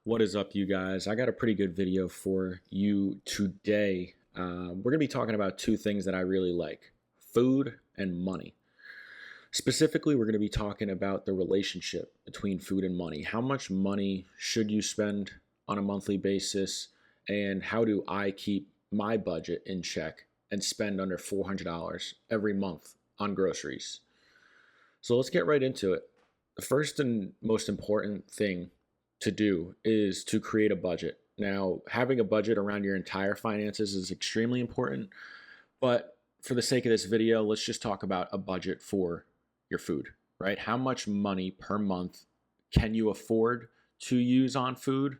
What is up, you guys? I got a pretty good video for you today. We're going to be talking about two things that I really like: food and money. Specifically, we're going to be talking about the relationship between food and money. How much money should you spend on a monthly basis? And how do I keep my budget in check and spend under $400 every month on groceries? So let's get right into it. The first and most important thing to do is to create a budget. Now, having a budget around your entire finances is extremely important, but for the sake of this video, let's just talk about a budget for your food, right? How much money per month can you afford to use on food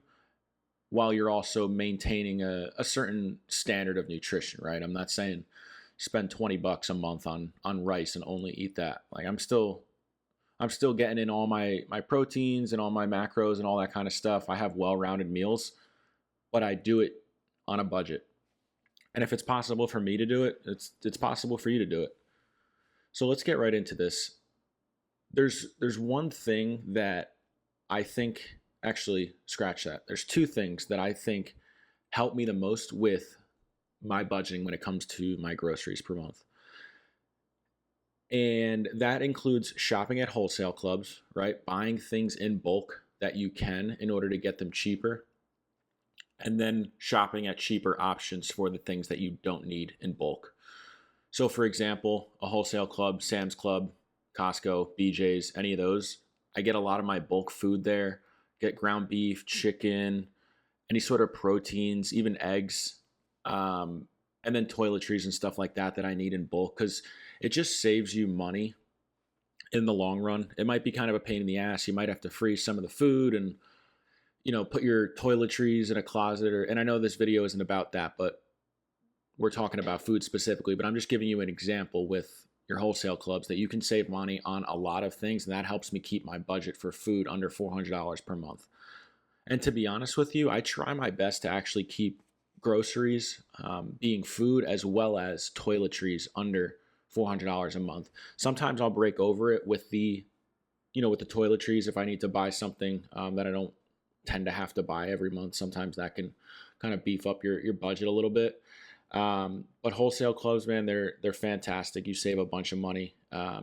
while you're also maintaining a certain standard of nutrition, right? I'm not saying spend 20 bucks a month on rice and only eat that. Like I'm still getting in all my proteins and all my macros and all that kind of stuff. I have well-rounded meals, but I do it on a budget. And if it's possible for me to do it, it's possible for you to do it. So let's get right into this. There's one thing that I think, actually scratch that. There's two things that I think help me the most with my budgeting when it comes to my groceries per month. And that includes shopping at wholesale clubs, right? Buying things in bulk that you can in order to get them cheaper. And then shopping at cheaper options for the things that you don't need in bulk. So, for example, a wholesale club, Sam's Club, Costco, BJ's, any of those, I get a lot of my bulk food there. Get ground beef, chicken, any sort of proteins, even eggs, and then toiletries and stuff like that I need in bulk, because it just saves you money in the long run. It might be kind of a pain in the ass. You might have to freeze some of the food and put your toiletries in a closet, and I know this video isn't about that, but we're talking about food specifically. But I'm just giving you an example with your wholesale clubs that you can save money on a lot of things, and that helps me keep my budget for food under $400 per month. And to be honest with you, I try my best to actually keep groceries, being food as well as toiletries, under $400 a month. Sometimes I'll break over it with the toiletries if I need to buy something that I don't tend to have to buy every month. Sometimes that can kind of beef up your budget a little bit. But wholesale clubs, man, they're fantastic. You save a bunch of money.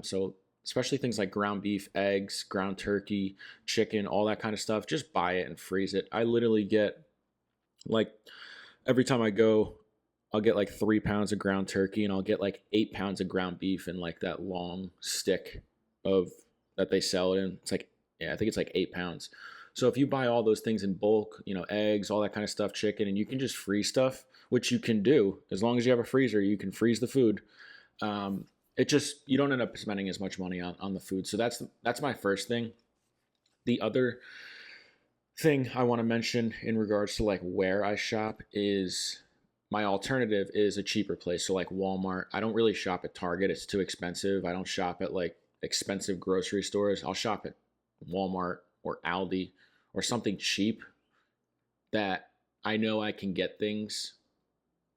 So especially things like ground beef, eggs, ground turkey, chicken, all that kind of stuff, just buy it and freeze it. I literally get, like, every time I go, I'll get like 3 pounds of ground turkey, and I'll get like 8 pounds of ground beef in like that long stick of that they sell it in. It's like, yeah, I think it's like 8 pounds. So if you buy all those things in bulk, eggs, all that kind of stuff, chicken, and you can just freeze stuff, which you can do as long as you have a freezer. You can freeze the food. You don't end up spending as much money on the food. So that's my first thing. The other thing I want to mention in regards to like where I shop is, my alternative is a cheaper place. So like Walmart. I don't really shop at Target. It's too expensive. I don't shop at like expensive grocery stores. I'll shop at Walmart or Aldi or something cheap that I know I can get things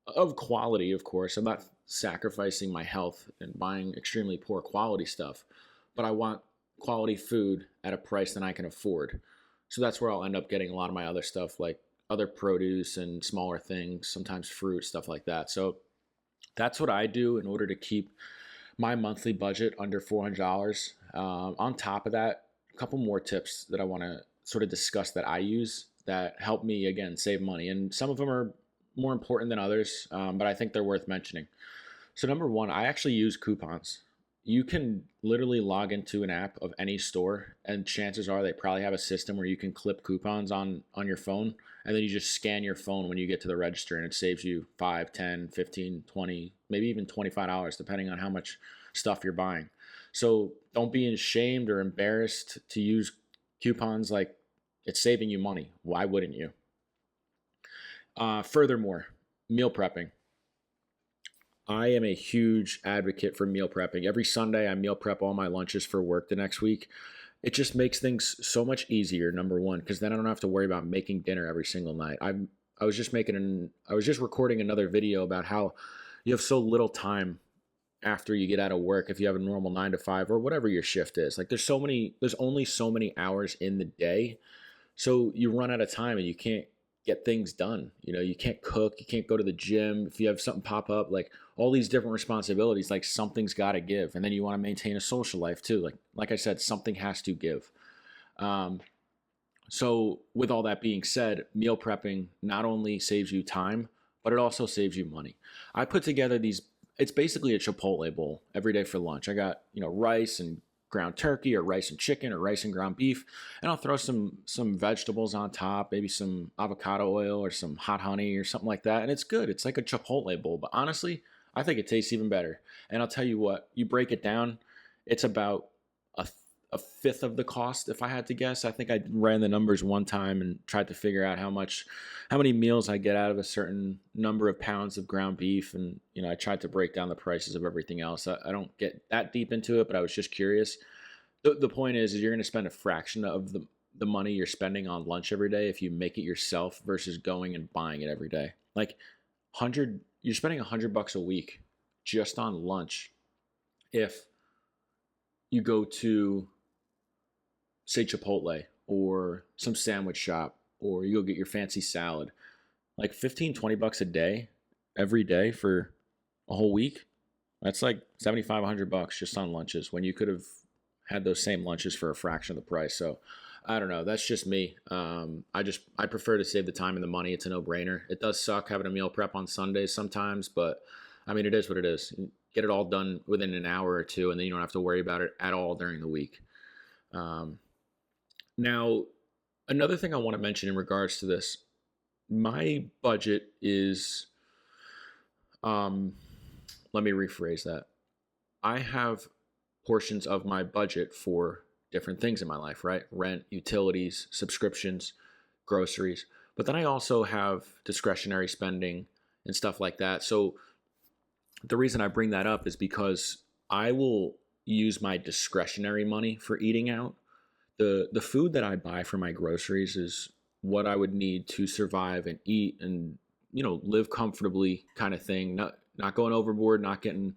of quality, of course. I'm not sacrificing my health and buying extremely poor quality stuff, but I want quality food at a price that I can afford. So that's where I'll end up getting a lot of my other stuff, like other produce and smaller things, sometimes fruit, stuff like that. So that's what I do in order to keep my monthly budget under $400. On top of that, a couple more tips that I want to sort of discuss that I use that help me, again, save money. And some of them are more important than others, but I think they're worth mentioning. So number one, I actually use coupons. You can literally log into an app of any store, and chances are they probably have a system where you can clip coupons on your phone, and then you just scan your phone when you get to the register, and it saves you 5, 10, 15, 20, maybe even $25, depending on how much stuff you're buying. So don't be ashamed or embarrassed to use coupons. Like, it's saving you money. Why wouldn't you? Furthermore, meal prepping. I am a huge advocate for meal prepping. Every Sunday, I meal prep all my lunches for work the next week. It just makes things so much easier, number one, because then I don't have to worry about making dinner every single night. I was just recording another video about how you have so little time after you get out of work if you have a normal 9 to 5 or whatever your shift is. Like, there's only so many hours in the day. So you run out of time and you can't get things done. You can't cook, you can't go to the gym. If you have something pop up, like all these different responsibilities, like something's got to give. And then you want to maintain a social life too. Like I said, something has to give. Um, so with all that being said, meal prepping not only saves you time, but it also saves you money. I put together these, it's basically a Chipotle bowl every day for lunch. I got, rice and ground turkey or rice and chicken or rice and ground beef, and I'll throw some vegetables on top, maybe some avocado oil or some hot honey or something like that, and it's good. It's like a Chipotle bowl, but honestly, I think it tastes even better. And I'll tell you what, you break it down, it's about a a fifth of the cost if I had to guess. I think I ran the numbers one time and tried to figure out how many meals I get out of a certain number of pounds of ground beef, and I tried to break down the prices of everything else. I don't get that deep into it, but I was just curious. The point is you're going to spend a fraction of the money you're spending on lunch every day if you make it yourself versus going and buying it every day. Like you're spending $100 a week just on lunch if you go to, say, Chipotle or some sandwich shop, or you go get your fancy salad. Like 15-20 bucks a day every day for a whole week. That's like 75 $100 just on lunches when you could have had those same lunches for a fraction of the price. So I don't know, that's just me. I prefer to save the time and the money. It's a no-brainer. It does suck having a meal prep on Sundays sometimes, but I mean, it is what it is. Get it all done within an hour or two, and then you don't have to worry about it at all during the week. Now, another thing I want to mention in regards to this, my budget is, let me rephrase that. I have portions of my budget for different things in my life, right? Rent, utilities, subscriptions, groceries. But then I also have discretionary spending and stuff like that. So the reason I bring that up is because I will use my discretionary money for eating out. The food that I buy for my groceries is what I would need to survive and eat and live comfortably, kind of thing. Not going overboard, not getting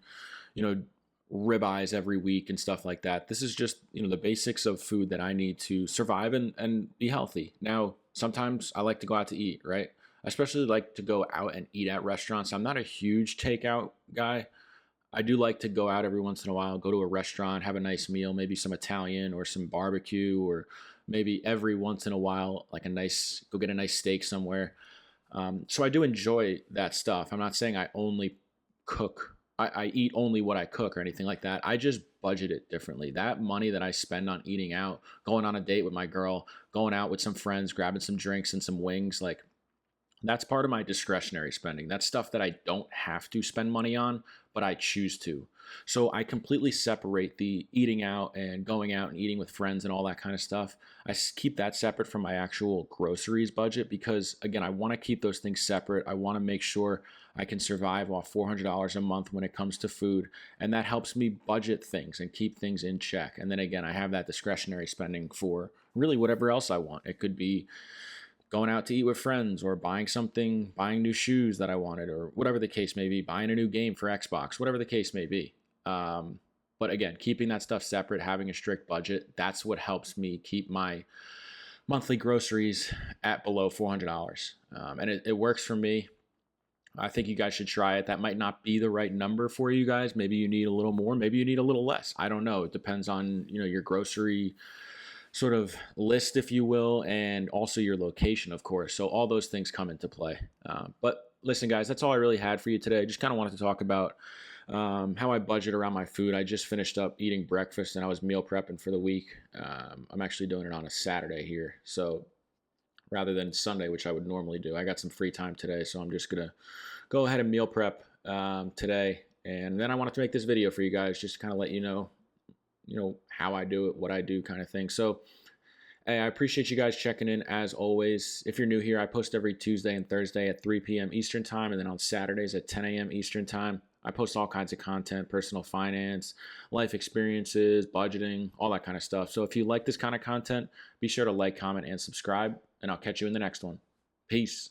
ribeyes every week and stuff like that. This is just the basics of food that I need to survive and be healthy. Now, sometimes I like to go out to eat, right? I especially like to go out and eat at restaurants. I'm not a huge takeout guy. I do like to go out every once in a while, go to a restaurant, have a nice meal, maybe some Italian or some barbecue, or maybe every once in a while, like go get a nice steak somewhere. So I do enjoy that stuff. I'm not saying I only cook, I eat only what I cook or anything like that. I just budget it differently. That money that I spend on eating out, going on a date with my girl, going out with some friends, grabbing some drinks and some wings, like that's part of my discretionary spending. That's stuff that I don't have to spend money on, but I choose to. So I completely separate the eating out and going out and eating with friends and all that kind of stuff. I keep that separate from my actual groceries budget because, again, I want to keep those things separate. I want to make sure I can survive off $400 a month when it comes to food. And that helps me budget things and keep things in check. And then again, I have that discretionary spending for really whatever else I want. It could be going out to eat with friends or buying something, buying new shoes that I wanted, or whatever the case may be, buying a new game for Xbox, whatever the case may be. But again, keeping that stuff separate, having a strict budget, that's what helps me keep my monthly groceries at below $400. And it works for me. I think you guys should try it. That might not be the right number for you guys. Maybe you need a little more, maybe you need a little less. I don't know. It depends on, your grocery sort of list, if you will, and also your location, of course. So all those things come into play. But listen, guys, that's all I really had for you today. I just kind of wanted to talk about how I budget around my food. I just finished up eating breakfast and I was meal prepping for the week. I'm actually doing it on a Saturday here. So rather than Sunday, which I would normally do, I got some free time today. So I'm just going to go ahead and meal prep today. And then I wanted to make this video for you guys, just to kind of let you know how I do it, what I do, kind of thing. So hey, I appreciate you guys checking in as always. If you're new here, I post every Tuesday and Thursday at 3 p.m. Eastern time, and then on Saturdays at 10 a.m. Eastern time. I post all kinds of content, personal finance, life experiences, budgeting, all that kind of stuff. So if you like this kind of content, be sure to like, comment, and subscribe, and I'll catch you in the next one. Peace.